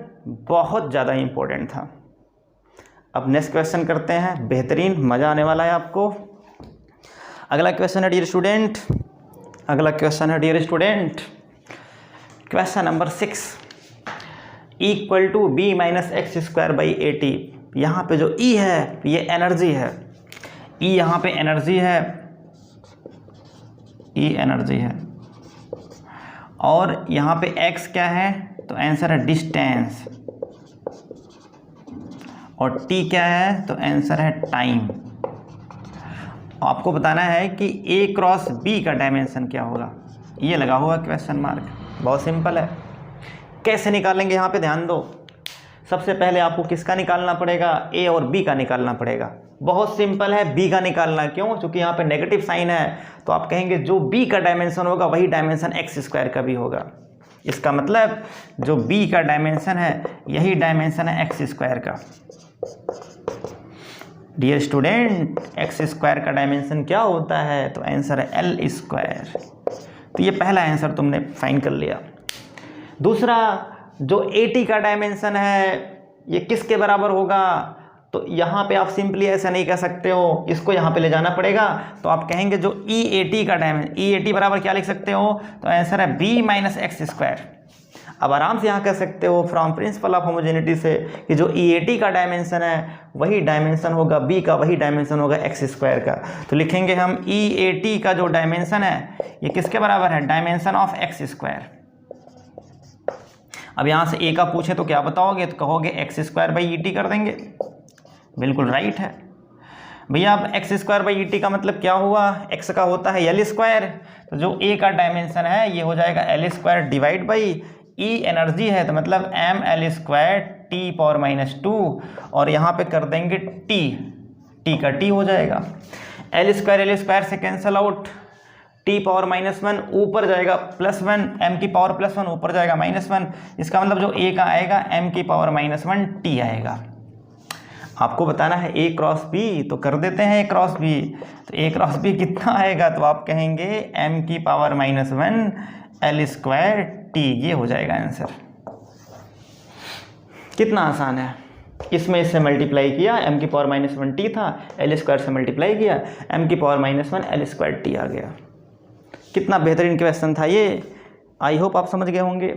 बहुत ज़्यादा इम्पोर्टेंट था। अब नेक्स्ट क्वेश्चन करते हैं, बेहतरीन, मज़ा आने वाला है आपको। अगला क्वेश्चन है डियर स्टूडेंट, अगला क्वेश्चन है dear student, question number 6 equal to b minus X square by 80। यहाँ पे जो E है ये एनर्जी है, E यहाँ पे एनर्जी है, E एनर्जी है, और यहाँ पे x क्या है? तो आंसर है डिस्टेंस, और t क्या है? तो आंसर है टाइम। आपको बताना है कि a क्रॉस b का डायमेंशन क्या होगा। ये लगा हुआ क्वेश्चन मार्क, बहुत सिंपल है। कैसे निकालेंगे यहाँ पे ध्यान दो। सबसे पहले आपको किसका निकालना पड़ेगा, ए और बी का निकालना पड़ेगा। बहुत सिंपल है, बी का निकालना। क्यों? क्योंकि यहाँ पे नेगेटिव साइन है, तो आप कहेंगे जो बी का डायमेंशन होगा वही डायमेंशन एक्स स्क्वायर का भी होगा। इसका मतलब जो बी का डायमेंशन है यही डायमेंशन है एक्स स्क्वायर का। डियर स्टूडेंट, एक्स स्क्वायर का डायमेंशन क्या होता है? तो आंसर है एल स्क्वायर। तो ये पहला आंसर तुमने फाइंड कर लिया। दूसरा, जो ए टी का डायमेंशन है ये किसके बराबर होगा? तो यहाँ पे आप सिंपली ऐसा नहीं कह सकते हो, इसको यहाँ पे ले जाना पड़ेगा। तो आप कहेंगे जो ई ए टी का डायमेंशन, ई ए टी बराबर क्या लिख सकते हो? तो आंसर है बी माइनस एक्स स्क्वायर। अब आराम से यहाँ कह सकते हो फ्रॉम प्रिंसिपल ऑफ होमोजेनिटी से कि जो ई ए टी का डायमेंशन है वही डायमेंशन होगा बी का, वही डायमेंशन होगा एक्स स्क्वायर का। तो लिखेंगे हम ई ए टी का जो डायमेंशन है ये किसके बराबर है? Dimension of x square. अब यहाँ से ए का पूछे तो क्या बताओगे? तो कहोगे x square by E T कर देंगे। बिल्कुल राइट है भैया। अब x square by E T का मतलब क्या हुआ? एक्स का होता है एल स्क्वायर, तो जो ए का डायमेंशन है ये हो जाएगा L square divide by E energy है, तो मतलब M L square T power minus 2 और यहाँ पे कर देंगे टी, टी का टी हो जाएगा। एल स्क्वायर से कैंसिल आउट, टी पावर -1 ऊपर जाएगा +1, एम की पावर +1 ऊपर जाएगा -1। इसका मतलब जो ए का आएगा एम की पावर -1 टी आएगा। आपको बताना है ए क्रॉस बी, तो कर देते हैं ए क्रॉस बी। तो ए क्रॉस बी कितना आएगा? तो आप कहेंगे एम की पावर -1 एल स्क्वायर टी, ये हो जाएगा आंसर। कितना आसान है। इसमें इससे मल्टीप्लाई किया, एम की पावर -1 टी था, एल स्क्वायर से मल्टीप्लाई किया, एम की पावर -1 एल स्क्वायर टी आ गया। कितना बेहतरीन क्वेश्चन था ये। आई होप आप समझ गए होंगे।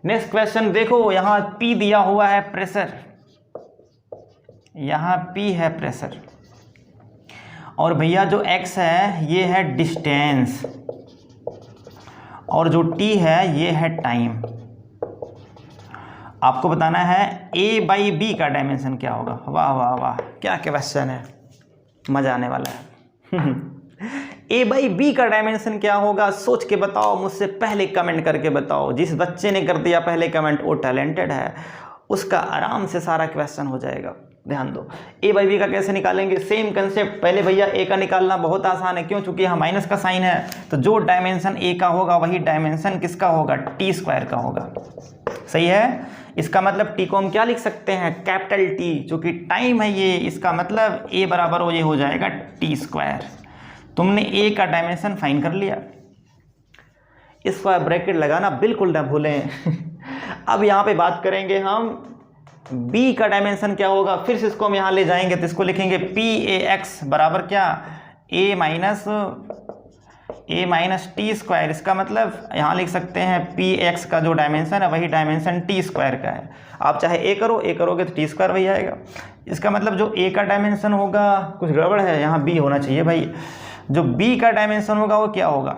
नेक्स्ट क्वेश्चन देखो, यहाँ पी दिया हुआ है प्रेशर, यहाँ पी है प्रेशर और भैया जो एक्स है ये है डिस्टेंस और जो टी है ये है टाइम। आपको बताना है ए बाई बी का डायमेंशन क्या होगा। वाह वाह वाह, क्या क्वेश्चन है, मज़ा आने वाला है। ए बाई बी का डायमेंशन क्या होगा? सोच के बताओ, मुझसे पहले कमेंट करके बताओ। जिस बच्चे ने कर दिया पहले कमेंट वो टैलेंटेड है, उसका आराम से सारा क्वेश्चन हो जाएगा। ध्यान दो, ए बाई बी का कैसे निकालेंगे? Same concept. पहले भैया ए का निकालना बहुत आसान है, क्यों? चूंकि यहाँ माइनस का साइन है, तो जो डायमेंशन ए का होगा वही डायमेंशन किसका होगा? टी स्क्वायर का होगा। सही है। इसका मतलब टी को हम क्या लिख सकते हैं? Capital T. चूंकि टाइम है ये, इसका मतलब ए बराबर हो ये हो जाएगा टी स्क्वायर। तुमने ए का डायमेंशन फाइंड कर लिया। इसका ब्रैकेट लगाना बिल्कुल ना भूलें। अब यहाँ पे बात करेंगे हम b का डायमेंशन क्या होगा। फिर से इसको हम यहाँ ले जाएंगे तो इसको लिखेंगे पी ए एक्स बराबर क्या? a minus T square. इसका मतलब यहाँ लिख सकते हैं पी एक्स का जो डायमेंशन है वही डायमेंशन टी स्क्वायर का है। आप चाहे ए करो, ए करोगे तो टी स्क्वायर वही आएगा। इसका मतलब जो a का डायमेंशन होगा, कुछ गड़बड़ है, यहाँ b होना चाहिए भाई। जो b का डायमेंशन होगा वो क्या होगा?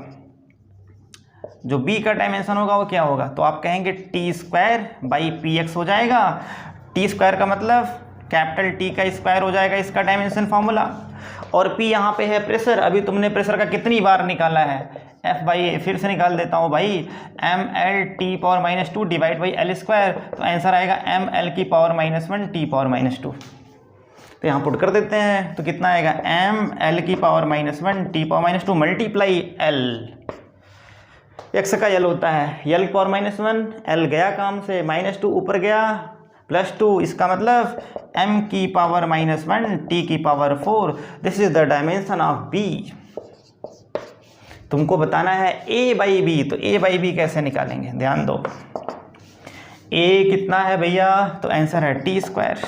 जो b का डायमेंशन होगा वो क्या होगा? तो आप कहेंगे T square by P x हो जाएगा। टी स्क्वायर का मतलब कैपिटल टी का स्क्वायर हो जाएगा इसका डायमेंशन फार्मूला। और p यहाँ पे है प्रेशर। अभी तुमने प्रेशर का कितनी बार निकाला है? F by A. फिर से निकाल देता हूँ भाई, M L T power -2 divide by L square. तो आंसर आएगा एम एल की पावर -1 टी पावर -2। तो यहाँ पुट कर देते हैं तो कितना आएगा? एम एल की power -1 T power -2 multiply L. X का यल होता है, यल की पावर -1, एल गया काम से, -2 ऊपर गया +2। इसका मतलब m की पावर -1 t की power 4। This is the dimension of b। तुमको बताना है a बाई बी। तो a बाई बी कैसे निकालेंगे? ध्यान दो, a कितना है भैया? तो आंसर है टी स्क्वायर।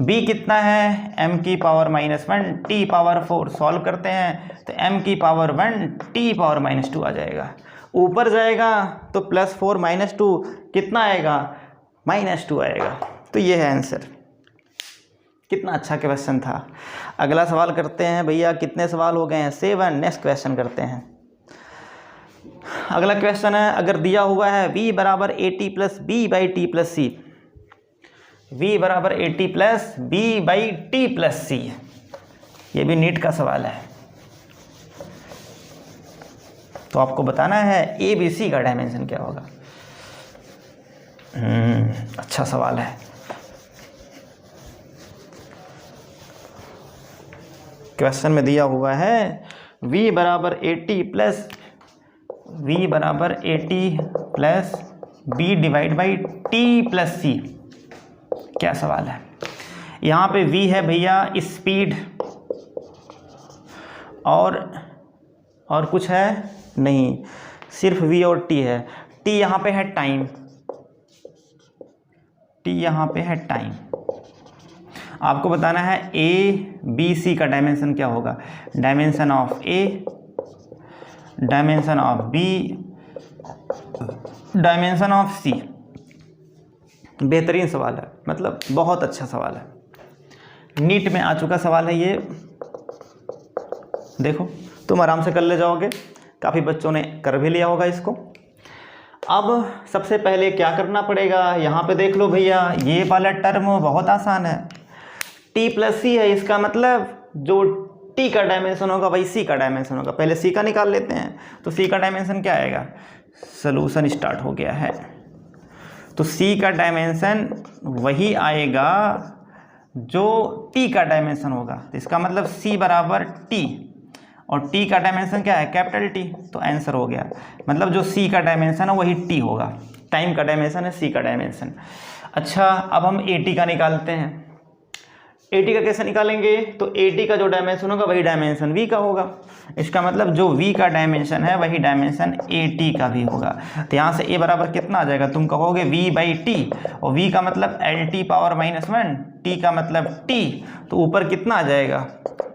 b कितना है? m की पावर -1 t पावर 4। सॉल्व करते हैं तो m की पावर 1 t पावर -2 आ जाएगा। ऊपर जाएगा तो +4 -2 कितना आएगा? -2 आएगा। तो ये है आंसर। कितना अच्छा क्वेश्चन था। अगला सवाल करते हैं भैया। कितने सवाल हो गए हैं? 7। नेक्स्ट क्वेश्चन करते हैं। अगला क्वेश्चन है, अगर दिया हुआ है v बराबर AT plus B by T plus C, v बराबर AT plus B by T plus C, ये भी नीट का सवाल है। तो आपको बताना है ABC का डायमेंशन क्या होगा। अच्छा सवाल है। क्वेश्चन में दिया हुआ है v बराबर 80 plus b divide by T plus C. क्या सवाल है? यहाँ पे v है भैया स्पीड, और कुछ है नहीं, सिर्फ v और t है। t यहाँ पे है टाइम, आपको बताना है a b c का डायमेंशन क्या होगा। Dimension of a, dimension of b, dimension of c। बेहतरीन सवाल है, मतलब बहुत अच्छा सवाल है, नीट में आ चुका सवाल है ये। देखो तुम आराम से कर ले जाओगे, काफ़ी बच्चों ने कर भी लिया होगा इसको। अब सबसे पहले क्या करना पड़ेगा, यहाँ पे देख लो भैया, ये वाला टर्म बहुत आसान है, t प्लस सी है, इसका मतलब जो t का डायमेंशन होगा वही c का डायमेंशन होगा। पहले c का निकाल लेते हैं, तो c का डायमेंशन क्या आएगा, सॉल्यूशन स्टार्ट हो गया है, तो c का डायमेंशन वही आएगा जो t का डायमेंशन होगा। तो इसका मतलब c बराबर t, और t का डायमेंशन क्या है, कैपिटल T, तो आंसर हो गया। मतलब जो c का डायमेंशन है वही t होगा, टाइम का डायमेंशन है c का डायमेंशन। अच्छा, अब हम at का निकालते हैं। at का कैसे निकालेंगे, तो at का जो डायमेंशन होगा वही डायमेंशन v का होगा। इसका मतलब जो v का डायमेंशन है वही डायमेंशन at का भी होगा। तो यहाँ से a बराबर कितना आ जाएगा, तुम कहोगे v बाई टी, और v का मतलब lt पावर -1, t का मतलब t, तो ऊपर कितना आ जाएगा,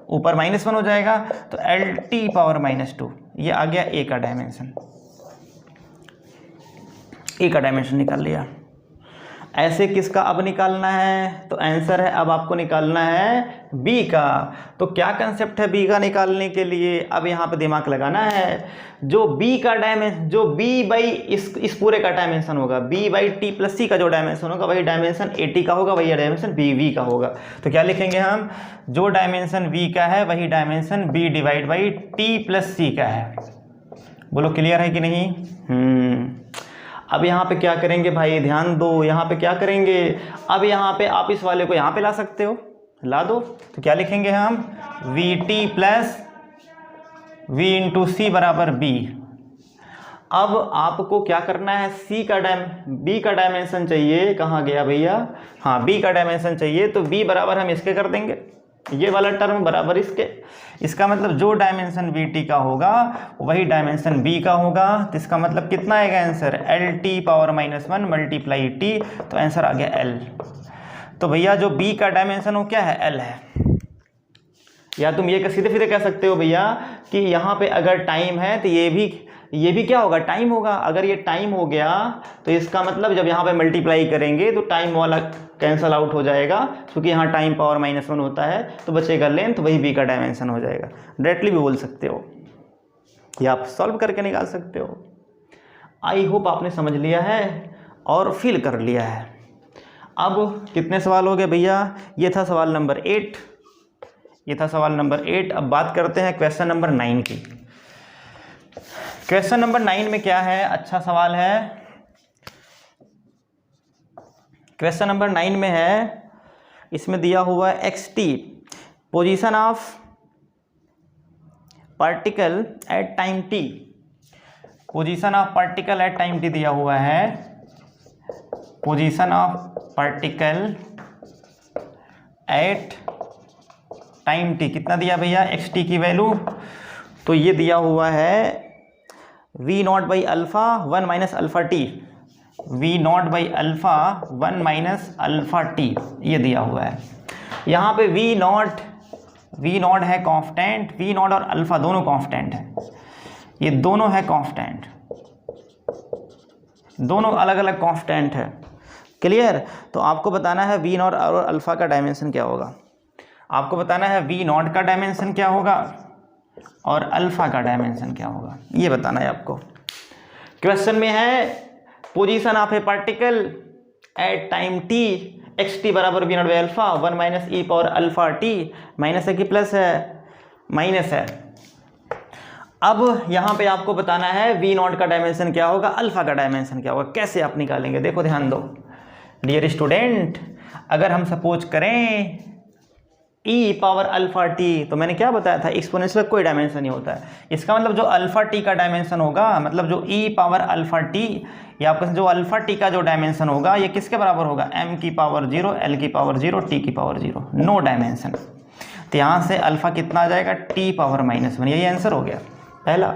ऊपर -1 हो जाएगा, तो lt पावर -2, ये आ गया a का डायमेंशन। a का डायमेंशन निकाल लिया। ऐसे किसका अब निकालना है, तो आंसर है अब आपको निकालना है b का। तो क्या कंसेप्ट है b का निकालने के लिए, अब यहाँ पे दिमाग लगाना है। जो b का डायमेंशन, जो b बाई इस पूरे का डायमेंशन होगा, b by T plus C का जो डायमेंशन होगा वही डायमेंशन at का होगा, वही डायमेंशन v का होगा। तो क्या लिखेंगे हम, जो डायमेंशन v का है वही dimension b divide by T plus C का है। बोलो क्लियर है कि नहीं? अब यहाँ पे क्या करेंगे भाई, ध्यान दो, यहाँ पे क्या करेंगे, अब यहाँ पे आप इस वाले को यहाँ पे ला सकते हो, ला दो। तो क्या लिखेंगे हम, V T plus V into C बराबर बी। अब आपको क्या करना है, बी का डायमेंशन चाहिए, कहाँ गया भैया, हाँ बी का डायमेंशन चाहिए, तो बी बराबर हम इसके कर देंगे, ये वाला टर्म बराबर इसके। इसका मतलब जो डायमेंशन वी टी का होगा वही डायमेंशन बी का होगा। तो इसका मतलब कितना आएगा answer, L T power -1 multiply T, तो आंसर आ गया एल। तो भैया जो बी का डायमेंशन हो क्या है, एल है। या तुम ये सीधे सीधे कह सकते हो भैया कि यहाँ पे अगर टाइम है तो ये भी क्या होगा, टाइम होगा। अगर ये टाइम हो गया तो इसका मतलब जब यहाँ पे मल्टीप्लाई करेंगे तो टाइम वाला कैंसल आउट हो जाएगा, क्योंकि यहाँ टाइम पावर -1 होता है, तो बचेगा लेंथ, वही बी का डायमेंशन हो जाएगा। डायरेक्टली भी बोल सकते हो या आप सॉल्व करके निकाल सकते हो। आई होप आपने समझ लिया है और फील कर लिया है। अब कितने सवाल हो गए भैया, ये था सवाल नंबर 8, ये था सवाल नंबर 8। अब बात करते हैं क्वेश्चन नंबर 9 की। क्वेश्चन नंबर 9 में क्या है, अच्छा सवाल है। क्वेश्चन नंबर 9 में है, इसमें दिया हुआ है xt, position of particle at time t, position of particle at time t दिया हुआ है। Position of particle at time t कितना दिया भैया, xt की वैल्यू, तो ये दिया हुआ है v0 by alpha 1 minus alpha T, v0 by alpha 1 minus alpha T, ये दिया हुआ है। यहाँ पे v0 है कांस्टेंट, v0 और अल्फ़ा दोनों कांस्टेंट है, ये दोनों है कांस्टेंट, दोनों अलग अलग कांस्टेंट है। क्लियर? तो आपको बताना है v0 और अल्फ़ा का डायमेंशन क्या होगा। आपको बताना है v0 का डायमेंशन क्या होगा और अल्फ़ा का डायमेंशन क्या होगा, ये बताना है आपको। क्वेश्चन में है position of A particle at time t, xt बराबर v0 by alpha 1 minus E power alpha T, minus है कि प्लस है, माइनस है। अब यहाँ पे आपको बताना है v0 का डायमेंशन क्या होगा, अल्फ़ा का डायमेंशन क्या होगा, कैसे आप निकालेंगे। देखो ध्यान दो डियर स्टूडेंट, अगर हम सपोज करें ई पावर अल्फा टी, तो मैंने क्या बताया था, एक्सपोनेंशियल का कोई डायमेंशन नहीं होता है। इसका मतलब जो अल्फा टी का डायमेंशन होगा, मतलब जो ई पावर अल्फा टी, या आपका जो अल्फा टी का जो डायमेंशन होगा ये किसके बराबर होगा, m की पावर 0, l की पावर 0, t की पावर 0, नो डायमेंशन। तो यहाँ से अल्फा कितना आ जाएगा, t पावर -1, यही आंसर हो गया पहला।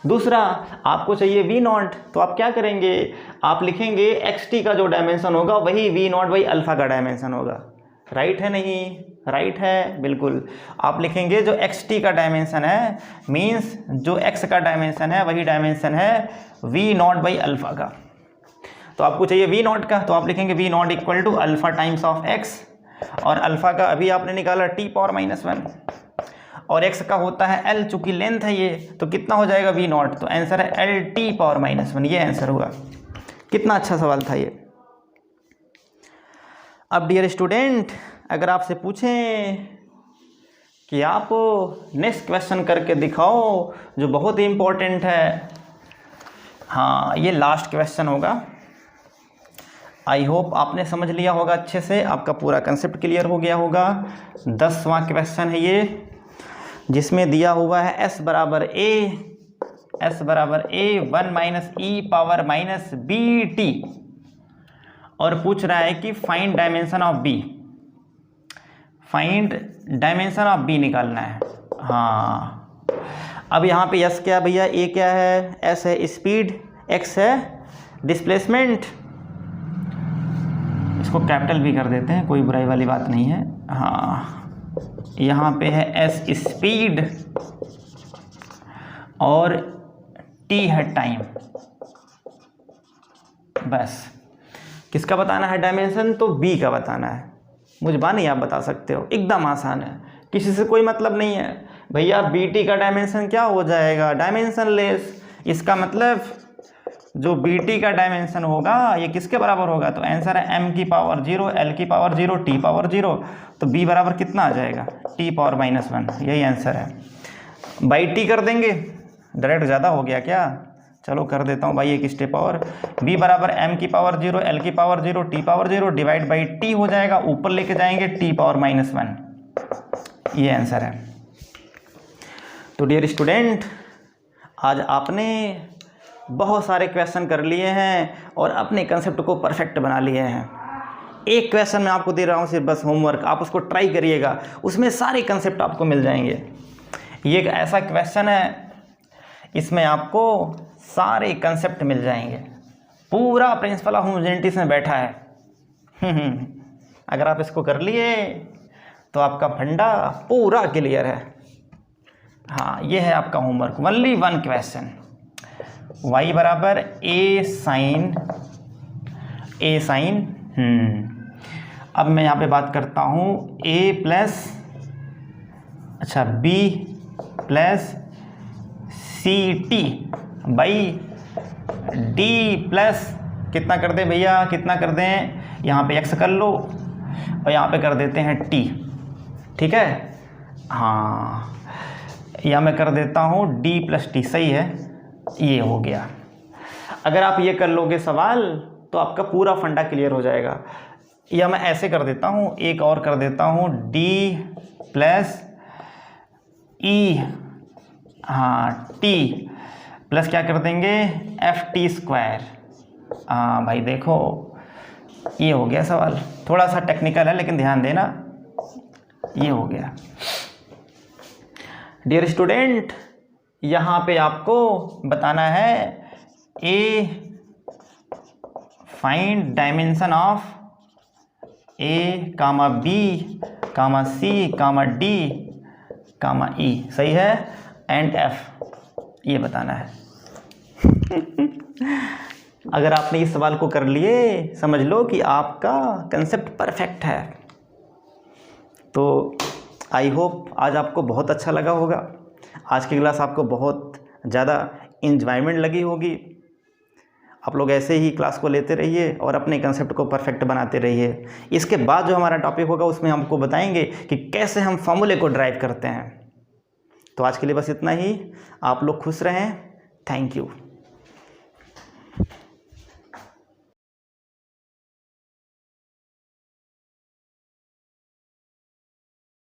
दूसरा, आपको चाहिए v नॉट, तो आप क्या करेंगे, आप लिखेंगे xt का जो डायमेंशन होगा वही v नॉट बाई अल्फा का डायमेंशन होगा। राइट है नहीं, राइट है बिल्कुल। आप लिखेंगे जो xt का डायमेंशन है, मीन्स जो x का डायमेंशन है वही डायमेंशन है v नॉट बाई अल्फा का। तो आपको चाहिए v नॉट का, तो आप लिखेंगे v nought equal to alpha times of x, और अल्फा का अभी आपने निकाला t पावर -1, और x का होता है l, चूंकि लेंथ है ये, तो कितना हो जाएगा v नॉट, तो आंसर है l t पावर -1, ये आंसर हुआ। कितना अच्छा सवाल था ये। अब डियर स्टूडेंट, अगर आपसे पूछें कि आप नेक्स्ट क्वेश्चन करके दिखाओ जो बहुत ही इम्पोर्टेंट है, हाँ ये लास्ट क्वेश्चन होगा। आई होप आपने समझ लिया होगा अच्छे से, आपका पूरा कंसेप्ट क्लियर हो गया होगा। 10वां क्वेश्चन है ये, जिसमें दिया हुआ है s बराबर a 1 minus E power -bt, और पूछ रहा है कि find dimension of b, find dimension of b निकालना है। हाँ, अब यहाँ पे s क्या भैया, a क्या है, s है स्पीड, x है डिस्प्लेसमेंट, इसको कैपिटल भी कर देते हैं, कोई बुराई वाली बात नहीं है। हाँ, यहाँ पे है s स्पीड और t है टाइम। बस किसका बताना है डायमेंशन, तो b का बताना है। मुझे नहीं आप बता सकते हो, एकदम आसान है, किसी से कोई मतलब नहीं है भैया। bt का डायमेंशन क्या हो जाएगा, डायमेंशन लेस। इसका मतलब जो bt का डायमेंशन होगा ये किसके बराबर होगा, तो आंसर है m की पावर 0, l की पावर 0, t पावर 0, तो b बराबर कितना आ जाएगा, t पावर -1, यही आंसर है। बाई t कर देंगे, डायरेक्ट ज़्यादा हो गया क्या, चलो कर देता हूँ भाई एक स्टेप और। b बराबर m की पावर 0, l की power 0, t power 0 divide by t हो जाएगा, ऊपर लेके जाएंगे t पावर -1, ये आंसर है। तो डियर स्टूडेंट, आज आपने बहुत सारे क्वेश्चन कर लिए हैं और अपने कंसेप्ट को परफेक्ट बना लिए हैं। एक क्वेश्चन मैं आपको दे रहा हूँ सिर्फ बस होमवर्क, आप उसको ट्राई करिएगा, उसमें सारे कंसेप्ट आपको मिल जाएंगे। ये एक ऐसा क्वेश्चन है, इसमें आपको सारे कंसेप्ट मिल जाएंगे, पूरा प्रिंसिपल ऑफ होमोजेनिटी में बैठा है। अगर आप इसको कर लिए तो आपका फंडा पूरा क्लियर है। हाँ, ये है आपका होमवर्क, ओनली 1 क्वेश्चन, y बराबर a साइन। अब मैं यहाँ पे बात करता हूँ a plus b plus ct by d plus कितना कर दें भैया, कितना कर दें, यहाँ पे x कर लो और यहाँ पे कर देते हैं t, ठीक है। हाँ, या मैं कर देता हूँ d प्लस t, सही है, ये हो गया। अगर आप ये कर लोगे सवाल तो आपका पूरा फंडा क्लियर हो जाएगा। या मैं ऐसे कर देता हूँ, एक और कर देता हूँ d प्लस e, हाँ t प्लस क्या कर देंगे ft²। हाँ भाई देखो, ये हो गया सवाल, थोड़ा सा टेक्निकल है लेकिन ध्यान देना, ये हो गया। डियर स्टूडेंट, यहाँ पे आपको बताना है a find dimension of a, b, c, d, e, सही है, एंड f, ये बताना है। अगर आपने इस सवाल को कर लिए, समझ लो कि आपका कंसेप्ट परफेक्ट है। तो आई होप आज आपको बहुत अच्छा लगा होगा, आज की क्लास आपको बहुत ज़्यादा इंजॉयमेंट लगी होगी। आप लोग ऐसे ही क्लास को लेते रहिए और अपने कंसेप्ट को परफेक्ट बनाते रहिए। इसके बाद जो हमारा टॉपिक होगा उसमें हमको बताएंगे कि कैसे हम फॉर्मूले को ड्राइव करते हैं। तो आज के लिए बस इतना ही, आप लोग खुश रहें, थैंक यू।